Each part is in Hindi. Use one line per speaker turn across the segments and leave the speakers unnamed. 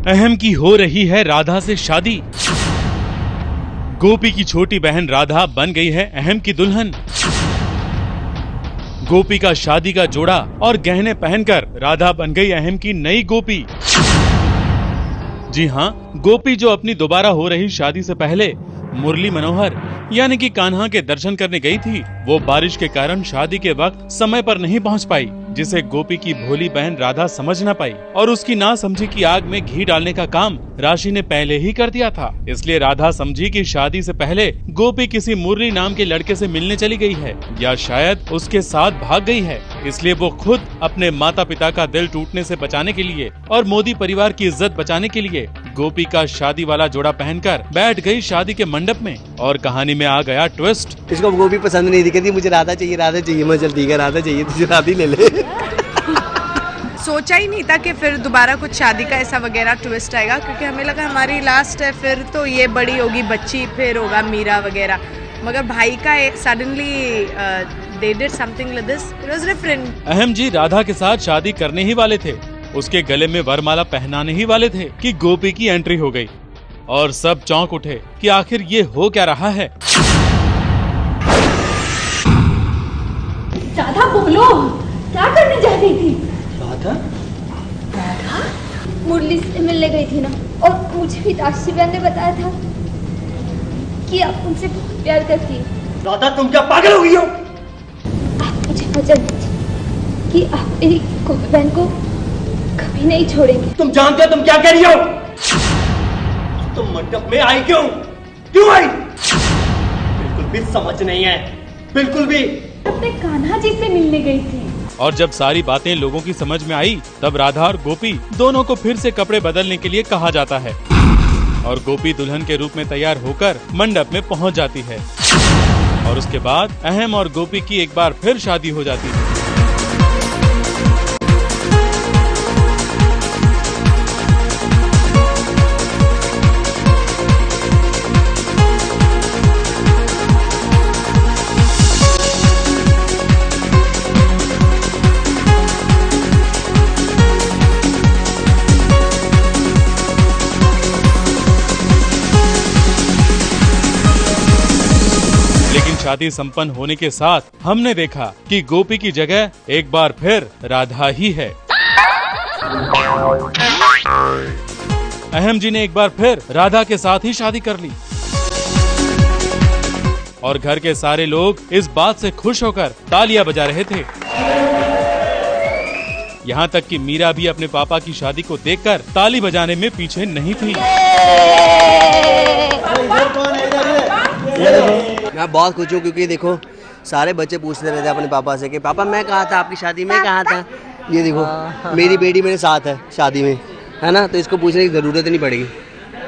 अहम की हो रही है राधा से शादी। गोपी की छोटी बहन राधा बन गई है अहम की दुल्हन। गोपी का शादी का जोड़ा और गहने पहनकर राधा बन गई अहम की नई गोपी। जी हाँ, गोपी जो अपनी दोबारा हो रही शादी से पहले मुरली मनोहर यानी कि कान्हा के दर्शन करने गई थी, वो बारिश के कारण शादी के वक्त समय पर नहीं पहुंच पाई, जिसे गोपी की भोली बहन राधा समझ न पाई और उसकी ना समझी की आग में घी डालने का काम राशि ने पहले ही कर दिया था। इसलिए राधा समझी कि शादी से पहले गोपी किसी मुरली नाम के लड़के से मिलने चली गई है या शायद उसके साथ भाग गई है। इसलिए वो खुद अपने माता पिता का दिल टूटने से बचाने के लिए और मोदी परिवार की इज्जत बचाने के लिए गोपी का शादी वाला जोड़ा पहनकर बैठ गई शादी के मंडप में। और कहानी में आ गया ट्विस्ट।
इसको गोपी पसंद नहीं दिखती, मुझे राधा चाहिए, राधा चाहिए। मैं चल ठीक है, राधा चाहिए, तुझे राधा ले ले।
सोचा ही नहीं था कि फिर दोबारा कुछ शादी का ऐसा वगैरह ट्विस्ट आएगा, क्योंकि हमें लगा हमारी लास्ट है, फिर तो ये बड़ी होगी बच्ची, फिर होगा मीरा वगैरह। मगर भाई का suddenly they did something like this. It was different.
अहम जी राधा के साथ शादी करने ही वाले थे, उसके गले में वरमाला पहनाने ही वाले थे कि गोपी की एंट्री हो गई और सब चौंक उठे कि आखिर ये हो क्या रहा है।
राधा बोलो, क्या करने जा रही थी?
राधा?
राधा? मुरली से मिलने गई थी ना, और मुझे भी दाशी बहन ने बताया था कि आप उनसे बहुत प्यार करती हैं।
राधा तुम क्या पागल हो गई हो?
आप मुझे वचन दीजिए कि आप मेरी गोपी बहन को कभी नहीं छोड़ेंगे।
तुम जानते हो तुम क्या कह रही हो? तुम मंडप में आई क्यों? क्यों आई? बिल्कुल भी समझ नहीं है, बिल्कुल भी।
अपने कान्हा जी से मिलने गई थी।
और जब सारी बातें लोगों की समझ में आई, तब राधा और गोपी दोनों को फिर से कपड़े बदलने के लिए कहा जाता है और गोपी दुल्हन के रूप में तैयार होकर मंडप में पहुंच जाती है और उसके बाद अहम और गोपी की एक बार फिर शादी हो जाती है। शादी संपन्न होने के साथ हमने देखा कि गोपी की जगह एक बार फिर राधा ही है। अहम जी ने एक बार फिर राधा के साथ ही शादी कर ली और घर के सारे लोग इस बात से खुश होकर तालियां बजा रहे थे। यहाँ तक कि मीरा भी अपने पापा की शादी को देखकर ताली बजाने में पीछे नहीं थी।
मैं बहुत खुश हूँ क्योंकि देखो सारे बच्चे पूछते रहते हैं अपने पापा से कि पापा मैं कहाँ था आपकी शादी में, कहाँ था। ये देखो मेरी बेटी मेरे साथ है शादी में, है ना, तो इसको पूछने की जरूरत नहीं पड़ेगी।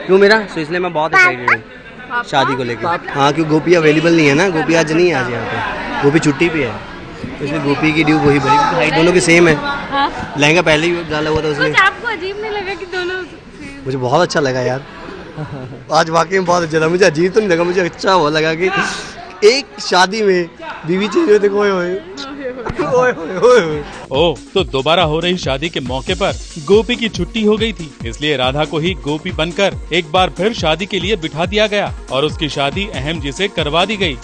क्यों मेरा? तो इसलिए मैं बहुत एक्साइटेड हूँ शादी को लेकर। हाँ, क्योंकि गोपी अवेलेबल नहीं है ना, गोपी आज नहीं है, आज यहाँ पे गोपी छुट्टी पे है, तो इसलिए गोपी की ड्यू वही बड़ी, हाइट दोनों की सेम है। लहंगा पहले ही डाला हुआ था उसने।
आपको अजीब नहीं लगा कि दोनों?
मुझे बहुत अच्छा लगा यार, आज वाकई में बहुत अच्छा था। मुझे अजीब तो नहीं लगा, मुझे अच्छा वो लगा कि एक शादी में बीवी चेंज होते।
ओह, तो दोबारा हो रही शादी के मौके पर गोपी की छुट्टी हो गई थी, इसलिए राधा को ही गोपी बनकर एक बार फिर शादी के लिए बिठा दिया गया और उसकी शादी अहम जी से करवा दी गई।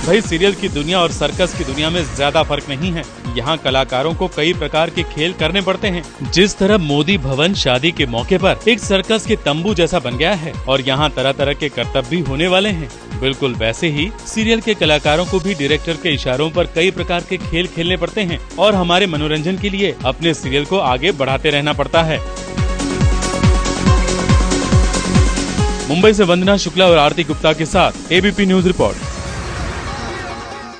भाई, सीरियल की दुनिया और सर्कस की दुनिया में ज्यादा फर्क नहीं है। यहाँ कलाकारों को कई प्रकार के खेल करने पड़ते हैं। जिस तरह मोदी भवन शादी के मौके पर एक सर्कस के तंबू जैसा बन गया है और यहाँ तरह तरह के करतब भी होने वाले हैं, बिल्कुल वैसे ही सीरियल के कलाकारों को भी डायरेक्टर के इशारों पर कई प्रकार के खेल खेलने पड़ते हैं और हमारे मनोरंजन के लिए अपने सीरियल को आगे बढ़ाते रहना पड़ता है। मुंबई से वंदना शुक्ला और आरती गुप्ता के साथ एबीपी न्यूज रिपोर्ट।